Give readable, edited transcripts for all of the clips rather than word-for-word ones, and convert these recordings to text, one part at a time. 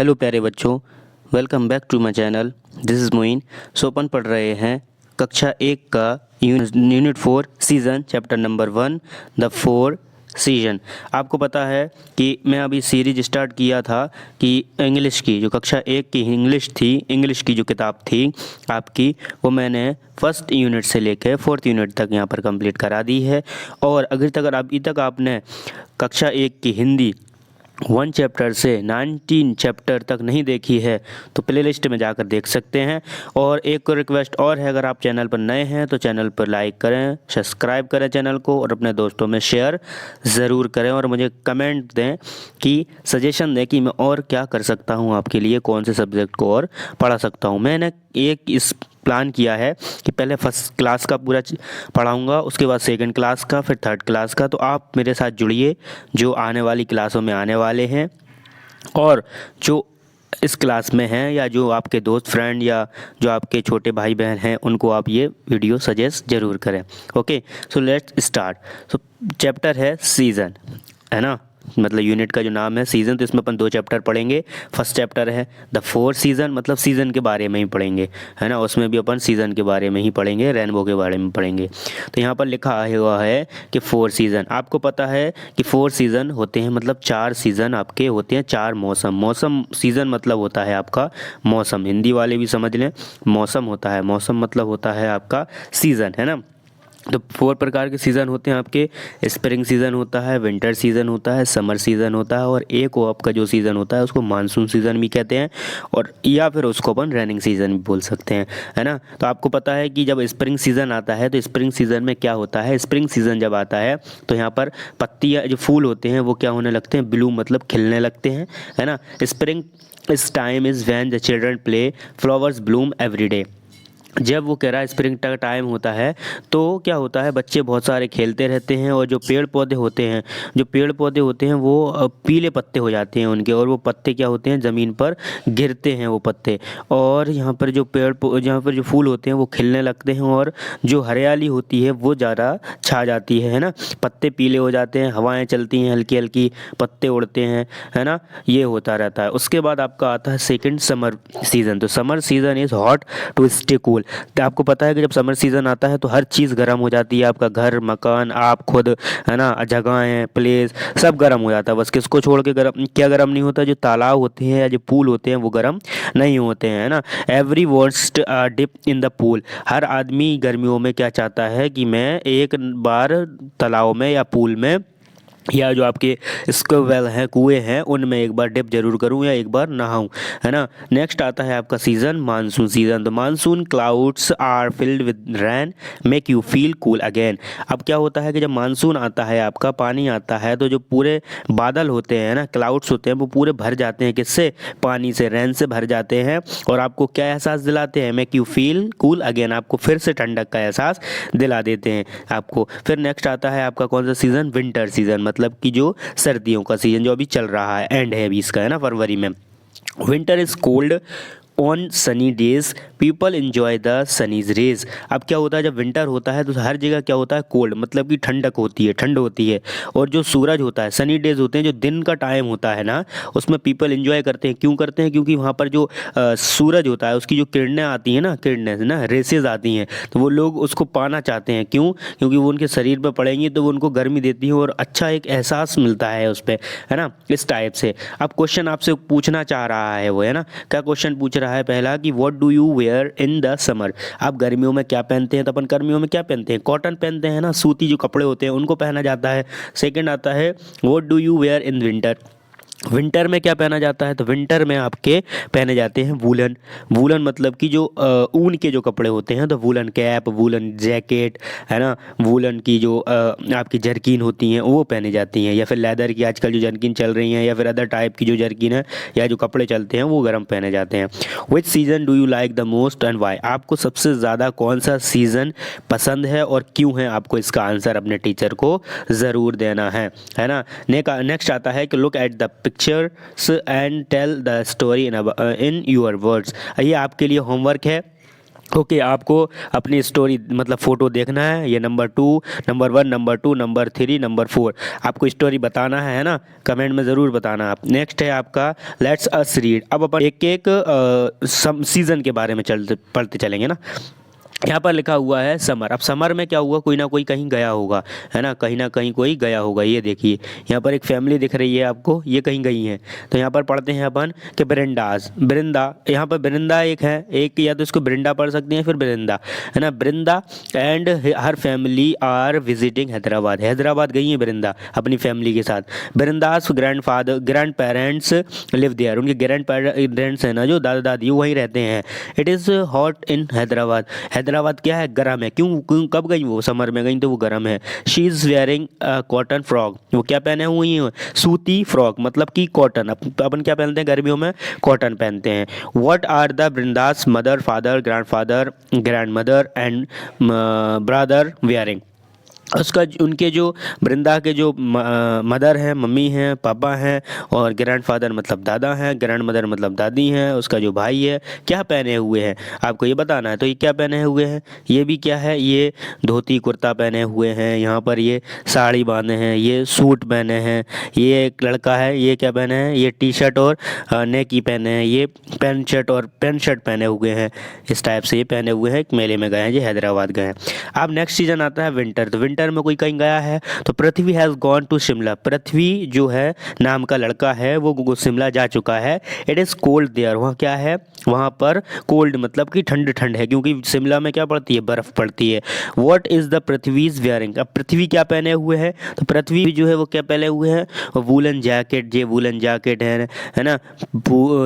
Hello प्यारे बच्चों, welcome back to my channel. This is Moin. सोपन पढ़ रहे हैं कक्षा 1 का unit 4 season chapter number 1 the 4 season. आपको पता है कि मैं अभी सीरीज स्टार्ट किया था कि इंग्लिश की जो कक्षा 1 की इंग्लिश थी, इंग्लिश की जो किताब थी आपकी, वो मैंने फर्स्ट यूनिट से लेकर 4th यूनिट तक यहाँ पर कंप्लीट करा दी है। और अभी तक आपने कक्षा 1 की हिंदी 1 चैप्टर से 19 चैप्टर तक नहीं देखी है तो प्ले लिस्ट में जाकर देख सकते हैं। और एक रिक्वेस्ट और है, अगर आप चैनल पर नए हैं तो चैनल पर लाइक करें, सब्सक्राइब करें चैनल को और अपने दोस्तों में शेयर ज़रूर करें और मुझे कमेंट दें कि सजेशन दें कि मैं और क्या कर सकता हूं आपके लिए, कौन से सब्जेक्ट को और पढ़ा सकता हूं। मैंने एक इस प्लान किया है कि पहले फर्स्ट क्लास का पूरा पढ़ाऊंगा, उसके बाद सेकंड क्लास का, फिर थर्ड क्लास का। तो आप मेरे साथ जुड़िए जो आने वाली क्लासों में आने वाले हैं, और जो इस क्लास में हैं या जो आपके दोस्त फ्रेंड या जो आपके छोटे भाई बहन हैं उनको आप ये वीडियो सजेस्ट ज़रूर करें। Okay, so let's start. So chapter है सीज़न, है ना, मतलब यूनिट का जो नाम है सीज़न। तो इसमें अपन 2 चैप्टर पढ़ेंगे। फर्स्ट चैप्टर है द 4 सीज़न, मतलब सीज़न के बारे में ही पढ़ेंगे, है ना। उसमें भी अपन सीज़न के बारे में ही पढ़ेंगे, रेनबो के बारे में पढ़ेंगे। तो यहाँ पर लिखा हुआ है कि 4 सीज़न। आपको पता है कि 4 सीज़न होते हैं, मतलब 4 सीज़न आपके होते हैं, 4 मौसम। मौसम सीज़न मतलब होता है आपका मौसम, हिंदी वाले भी समझ लें, मौसम होता है, मौसम मतलब होता है आपका सीज़न, है ना। तो 4 प्रकार के सीज़न होते हैं आपके। स्प्रिंग सीज़न होता है, विंटर सीज़न होता है, समर सीज़न होता है, और एक वो आपका जो सीज़न होता है उसको मानसून सीज़न भी कहते हैं, और या फिर उसको अपन रेनिंग सीज़न भी बोल सकते हैं, है ना। तो आपको पता है कि जब स्प्रिंग सीज़न आता है तो स्प्रिंग सीज़न में क्या होता है, स्प्रिंग सीज़न जब आता है तो यहाँ पर पत्तियाँ, जो फूल होते हैं वो क्या होने लगते हैं, ब्लूम मतलब खिलने लगते हैं, है ना। स्प्रिंग इस time is when the children play, flowers Bloom every day. जब वो कह रहा है स्प्रिंग का टाइम होता है तो क्या होता है, बच्चे बहुत सारे खेलते रहते हैं, और जो पेड़ पौधे होते हैं वो पीले पत्ते हो जाते हैं उनके, और वो पत्ते क्या होते हैं, ज़मीन पर गिरते हैं वो पत्ते। और यहाँ पर जहाँ पर जो फूल होते हैं वो खिलने लगते हैं, और जो हरियाली होती है वो ज़्यादा छा जाती है ना। पत्ते पीले हो जाते हैं, हवाएं चलती हैं हल्की हल्की, पत्ते उड़ते हैं, है ना। ये होता रहता है। उसके बाद आपका आता है सेकंड समर सीज़न। तो summer season is hot to stay cool. तो आपको पता है कि जब समर सीज़न आता है तो हर चीज़ गर्म हो जाती है, आपका घर, मकान, आप खुद, है ना, जगहें, प्लेस, सब गर्म हो जाता है। बस किसको छोड़ के गर्म नहीं होता, जो तालाब होते हैं या जो पूल होते हैं वो गर्म नहीं होते हैं, है ना। Every wants dip in the pool. हर आदमी गर्मियों में क्या चाहता है कि मैं एक बार तालाब में या पूल में या जो आपके स्क्वेल हैं, कुएँ हैं, उनमें एक बार डिप जरूर करूं या एक बार नहाऊं, है ना। नेक्स्ट आता है आपका सीज़न मानसून सीज़न। तो monsoon clouds are filled with rain make you feel cool again. अब क्या होता है कि जब मानसून आता है, आपका पानी आता है, तो जो पूरे बादल होते हैं ना, क्लाउड्स होते हैं, वो पूरे भर जाते हैं, किससे, पानी से, रैन से भर जाते हैं, और आपको क्या एहसास दिलाते हैं, make you feel cool again, आपको फिर से ठंडक का एहसास दिला देते हैं आपको। फिर नेक्स्ट आता है आपका कौन सा सीज़न, विंटर सीज़न, मतलब कि जो सर्दियों का सीजन जो अभी चल रहा है, एंड है अभी इसका, है ना, फरवरी में। Winter is cold on sunny days, people enjoy the sun's rays. अब क्या होता है, जब विंटर होता है तो हर जगह क्या होता है, कोल्ड, मतलब कि ठंडक होती है, ठंड होती है। और जो सूरज होता है, सनी डेज होते हैं, जो दिन का टाइम होता है ना, उसमें पीपल इन्जॉय करते हैं। क्यों करते हैं, क्योंकि वहाँ पर जो सूरज होता है उसकी जो किरणें आती हैं ना, किरणें ना, रेसेज आती हैं, तो वो लोग उसको पाना चाहते हैं। क्यों, क्योंकि वो उनके शरीर पर पड़ेंगी तो वो उनको गर्मी देती है और अच्छा एक एहसास मिलता है उस पर, है ना, इस टाइप से। अब क्वेश्चन आपसे पूछना चाह रहा है वो, है ना, क्या क्वेश्चन पूछ रहा है पहला कि what do you wear in the summer. आप गर्मियों में क्या पहनते हैं, तो अपन गर्मियों में क्या पहनते हैं, कॉटन पहनते हैं ना, सूती जो कपड़े होते हैं उनको पहना जाता है। सेकंड आता है what do you wear in winter. Winter में क्या पहना जाता है, तो विंटर में आपके पहने जाते हैं वूलन। वूलन मतलब कि जो ऊन के जो कपड़े होते हैं, तो वूलन कैप, वूलन जैकेट, है ना, वूलन की जो आपकी जर्किन होती हैं वो पहने जाती हैं, या फिर लेदर की आजकल जो जर्किन चल रही हैं, या फिर अदर टाइप की जो जर्किन है या जो कपड़े चलते हैं वो गर्म पहने जाते हैं। Which season do you like the most and why. आपको सबसे ज़्यादा कौन सा सीज़न पसंद है और क्यों है, आपको इसका आंसर अपने टीचर को ज़रूर देना है ना। नेक्स्ट आता है कि look at the pictures and tell the story in your words. ये आपके लिए होमवर्क है। ओके आपको अपनी स्टोरी मतलब फ़ोटो देखना है, ये number 2, number 1, number 2, number 3, number 4 आपको स्टोरी बताना है ना, कमेंट में ज़रूर बताना आप। नेक्स्ट है आपका लेट्स अस रीड। अब अपन एक एक सीज़न के बारे में चलते पढ़ते चलेंगे ना। यहाँ पर लिखा हुआ है समर। अब समर में क्या हुआ, कोई ना कोई कहीं गया होगा, है ना कहीं कोई गया होगा। ये देखिए यहाँ पर एक फैमिली दिख रही है आपको, ये कहीं गई है। तो यहाँ पर पढ़ते हैं अपन कि ब्रिंडाज, ब्रिंदा, यहाँ पर ब्रिंदा एक है, एक या तो इसको ब्रिंडा पढ़ सकते हैं फिर ब्रिंदा, है ना। Brinda and her family are visiting Hyderabad, Hyderabad गई है ब्रिंदा अपनी फैमिली के साथ। Brinda's grand parents live there, उनके ग्रैंड पेरेंट्स हैं ना जो दादा दादी वहीं रहते हैं। It is hot in Hyderabad, Hyderabad क्या है, गर्म है। क्यों कब गई वो, समर में गई तो वो गर्म है। She is wearing cotton frock, वो क्या पहने हुई है, सूती फ्रॉक, मतलब कि कॉटन। अपन क्या पहनते हैं गर्मियों में, कॉटन पहनते हैं। What are the Vrinda's mother father grandfather grand mother and brother wearing, उसका उनके जो वृंदा के जो मदर हैं, मम्मी हैं, पापा हैं, और ग्रैंडफादर मतलब दादा हैं, ग्रैंड मदर मतलब दादी हैं, उसका जो भाई है क्या पहने हुए हैं आपको ये बताना है। तो ये क्या पहने हुए हैं, ये भी क्या है, ये धोती कुर्ता पहने हुए हैं, यहाँ पर ये साड़ी बांधे हैं, ये सूट पहने हैं। ये एक लड़का है, ये क्या पहने हैं, ये टी शर्ट और नेकी पहने हैं, ये पैंट शर्ट पहने हुए हैं। इस टाइप से ये पहने हुए हैं, एक मेले में गए हैं, ये हैदराबाद गए हैं। अब नेक्स्ट सीजन आता है विंटर। तो विंटर में कोई कहीं गया है, तो पृथ्वी हैज़ गॉन टू शिमला, पृथ्वी जो है नाम का लड़का है वो शिमला जा चुका है। इट इज़ कोल्ड देयर, वहाँ क्या है, वहाँ पर कोल्ड मतलब कि ठंड ठंड है, क्योंकि शिमला में क्या पड़ती है, बर्फ़ पड़ती है। व्हाट इज़ द पृथ्वीज वेयरिंग, अब पृथ्वी क्या पहने हुए है, तो पृथ्वी जो है वो क्या पहने हुए हैं, वूलन जैकेट, ये वूलन जैकेट है ना,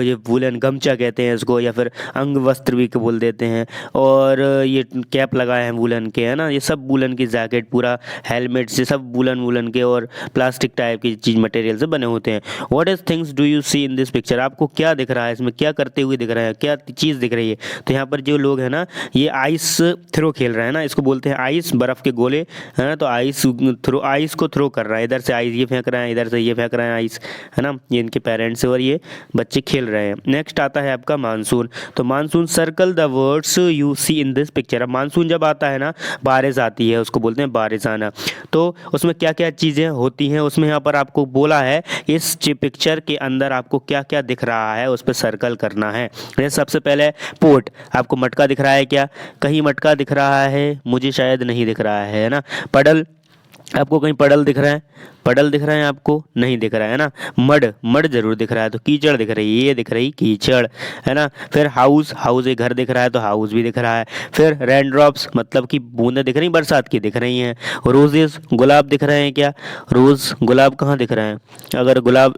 ये वूलन गमछा कहते हैं इसको, या फिर अंग वस्त्र भी बोल देते हैं। और ये कैप लगाए हैं वूलन के, है ना, ये सब वूलन की जैकेट, पूरा हेलमेट से सब वूलन के और प्लास्टिक टाइप की चीज मटेरियल से बने होते हैं। What is things do you see in this picture, आपको क्या दिख रहा है इसमें, क्या करते हुए दिख रहा है, क्या चीज़ दिख रही है। तो यहाँ पर जो लोग हैं ना ये आइस थ्रो खेल रहे हैं ना, इसको बोलते हैं आइस, बर्फ़ के गोले, है ना। तो आइस को थ्रो कर रहा है, इधर से आइस ये फेंक रहे हैं, इधर से ये फेंक रहे हैं आइस, है ना। ये इनके पेरेंट्स और ये बच्चे खेल रहे हैं। नेक्स्ट आता है आपका मानसून। तो monsoon, circle the words you see in this picture. अब मानसून जब आता है ना, बारिश आती है, उसको बोलते हैं बारिश आना। तो उसमें क्या क्या चीज़ें होती हैं, उसमें यहाँ पर आपको बोला है इस पिक्चर के अंदर आपको क्या क्या दिख रहा है उस पर सर्कल करना है। जैसे सबसे पहले पोट, आपको मटका दिख रहा है क्या, कहीं मटका दिख रहा है, मुझे शायद नहीं दिख रहा है ना। पडल, आपको कहीं पडल दिख रहा है, पडल दिख रहा है आपको, नहीं दिख रहा है ना। मड जरूर दिख रहा है, तो कीचड़ दिख रही है, ये दिख रही कीचड़, है ना। फिर हाउस एक घर दिख रहा है, तो हाउस भी दिख रहा है। फिर रेन ड्रॉप्स मतलब कि बूंदें दिख रही, बरसात की दिख रही हैं। रोजेस, गुलाब दिख रहे हैं क्या, रोज गुलाब कहाँ दिख रहे हैं, अगर गुलाब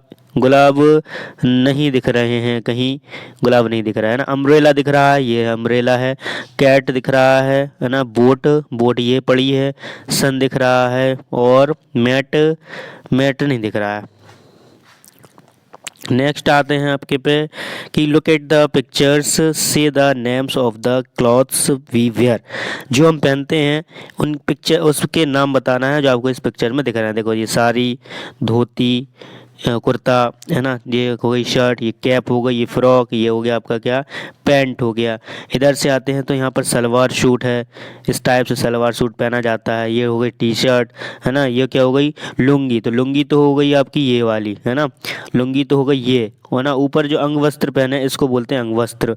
नहीं दिख रहे हैं, कहीं गुलाब नहीं दिख रहा है ना। अम्ब्रेला दिख रहा है, ये अम्ब्रेला है। कैट दिख रहा है ना। बोट ये पड़ी है। सन दिख रहा है, और मैट नहीं दिख रहा है। नेक्स्ट आते हैं आपके पे कि look at the pictures, say the names of the clothes we wear, जो हम पहनते हैं उन पिक्चर उसके नाम बताना है जो आपको इस पिक्चर में दिख रहा है। देखो ये साड़ी, धोती, कुर्ता, है ना, ये हो गई शर्ट, ये कैप हो गई, ये फ्रॉक, ये हो गया आपका क्या, पैंट हो गया। इधर से आते हैं तो यहाँ पर सलवार सूट है, इस टाइप से सलवार सूट पहना जाता है। ये हो गई टी शर्ट, है ना। ये क्या हो गई, लुंगी, तो लुंगी तो हो गई आपकी ये वाली, है ना, लुंगी तो हो गई ये, है ना। ऊपर जो अंग वस्त्र पहने इसको बोलते हैं अंग वस्त्र,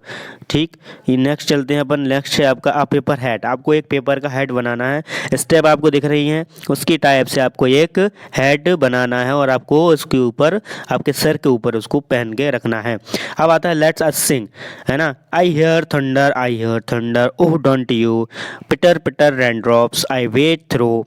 ठीक। ये नेक्स्ट चलते हैं अपन, नेक्स्ट है आपका पेपर हैट। आपको एक पेपर का हेड बनाना है, स्टेप आपको दिख रही हैं, उसकी टाइप से आपको एक हेड बनाना है और आपको उसके ऊपर, आपके सर के ऊपर उसको पहन के रखना है। अब आता है लेट्स अस सिंग, है ना। I hear thunder oh don't you, पिटर पिटर रेनड्रॉप्स आई वेट थ्रो।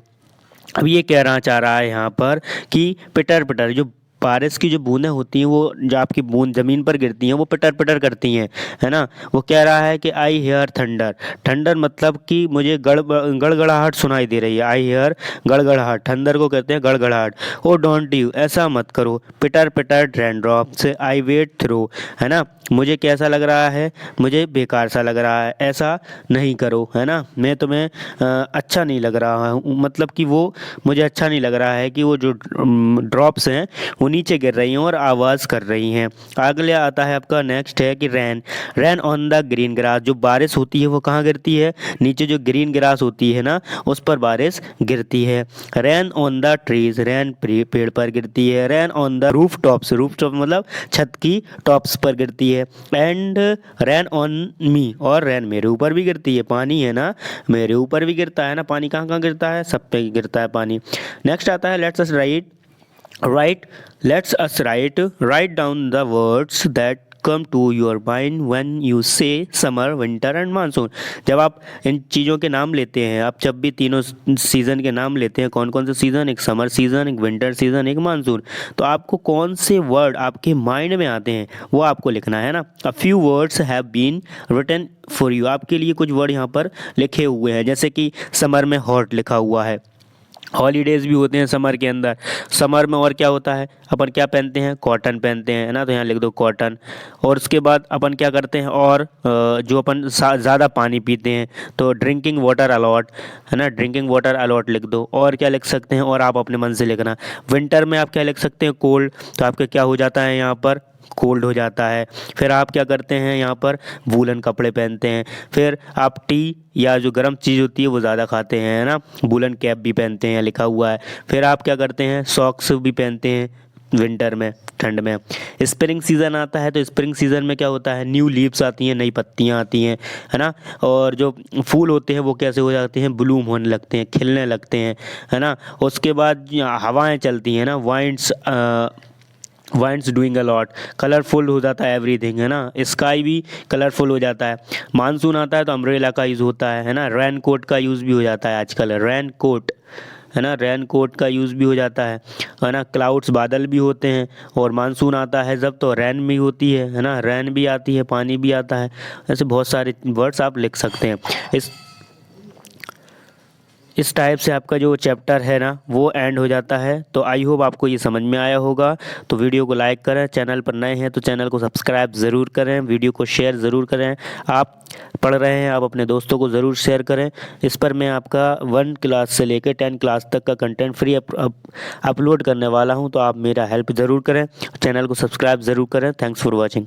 अब ये कहना चाह रहा है यहाँ पर कि पिटर पिटर, जो बारिश की जो बूंदें होती हैं, वो जो आपकी बूंद ज़मीन पर गिरती हैं वो पिटर पिटर करती हैं, है ना। वो कह रहा है कि आई हेयर थंडर, थंडर मतलब कि मुझे गड़गड़ाहट सुनाई दे रही है। आई हेयर गड़गड़ाहट, थंडर को कहते हैं गड़गड़ाहट। ओ डोंट यू, ऐसा मत करो। पिटर पिटर रेनड्रॉप से आई वेट थ्रो, है ना, मुझे कैसा लग रहा है, मुझे बेकार सा लग रहा है, ऐसा नहीं करो, है ना। मैं तुम्हें अच्छा नहीं लग रहा हूँ, मतलब कि वो मुझे अच्छा नहीं लग रहा है कि वो जो ड्रॉप्स हैं नीचे गिर रही हैं और आवाज़ कर रही हैं। अगले आता है आपका नेक्स्ट है कि रैन ऑन द ग्रीन ग्रास। जो बारिश होती है वो कहाँ गिरती है? नीचे जो ग्रीन ग्रास होती है ना उस पर बारिश गिरती है। रैन ऑन द ट्रीज, रैन पेड़ पर गिरती है। रैन ऑन द रूफ टॉप्स मतलब छत की टॉप्स पर गिरती है। एंड रैन ऑन मी, और रैन मेरे ऊपर भी गिरती है। पानी है ना मेरे ऊपर भी गिरता है ना, पानी कहाँ कहाँ गिरता है? सब पे गिरता है पानी। नेक्स्ट आता है let's us write down the words that come to your mind when you say summer winter and monsoon. जब आप इन चीज़ों के नाम लेते हैं, आप जब भी तीनों सीज़न के नाम लेते हैं, कौन कौन से सीज़न? एक समर सीज़न, एक विंटर सीज़न, एक मानसून, तो आपको कौन से वर्ड आपके माइंड में आते हैं वो आपको लिखना है ना। A few words have been written for you, आपके लिए कुछ वर्ड यहाँ पर लिखे हुए हैं, जैसे कि समर में हॉट लिखा हुआ है। हॉलीडेज़ भी होते हैं समर के अंदर। समर में और क्या होता है? अपन क्या पहनते हैं? कॉटन पहनते हैं, है ना, तो यहाँ लिख दो कॉटन। और उसके बाद अपन क्या करते हैं? और जो अपन ज़्यादा पानी पीते हैं तो ड्रिंकिंग वाटर अलॉट, है ना, ड्रिंकिंग वाटर अलॉट लिख दो। और क्या लिख सकते हैं? और आप अपने मन से लिखना। विंटर में आप क्या लिख सकते हैं? कोल्ड, तो आपका क्या हो जाता है यहाँ पर? कोल्ड हो जाता है। फिर आप क्या करते हैं? यहाँ पर वूलन कपड़े पहनते हैं। फिर आप टी या जो गर्म चीज़ होती है वो ज़्यादा खाते हैं, है ना, वूलन कैप भी पहनते हैं, लिखा हुआ है। फिर आप क्या करते हैं? सॉक्स भी पहनते हैं विंटर में, ठंड में। स्प्रिंग सीज़न आता है तो स्प्रिंग सीज़न में क्या होता है? न्यू लीव्स आती हैं, नई पत्तियाँ आती हैं, है ना, और जो फूल होते हैं वो कैसे हो जाते हैं? ब्लूम होने लगते हैं, खिलने लगते हैं, है ना। उसके बाद हवाएं चलती हैं ना, winds doing a lot, colourful हो जाता है एवरीथिंग, है ना, स्काई भी कलरफुल हो जाता है। मानसून आता है तो अम्ब्रेला का यूज़ होता है ना, रेन कोट का यूज़ भी हो जाता है आजकल, रेन कोट, है ना, रेन कोट का यूज़ भी हो जाता है ना। क्लाउड्स, बादल भी होते हैं। और मानसून आता है जब तो रैन भी होती है ना, रैन भी आती है, पानी भी आता है। ऐसे बहुत सारे वर्ड्स आप लिख सकते हैं। इस टाइप से आपका जो चैप्टर है ना वो एंड हो जाता है। तो आई होप आपको ये समझ में आया होगा। तो वीडियो को लाइक करें, चैनल पर नए हैं तो चैनल को सब्सक्राइब ज़रूर करें, वीडियो को शेयर ज़रूर करें। आप पढ़ रहे हैं, आप अपने दोस्तों को ज़रूर शेयर करें। इस पर मैं आपका 1 क्लास से लेकर 10 क्लास तक का कंटेंट फ्री अपलोड करने वाला हूँ, तो आप मेरा हेल्प ज़रूर करें, चैनल को सब्सक्राइब ज़रूर करें। Thanks for watching.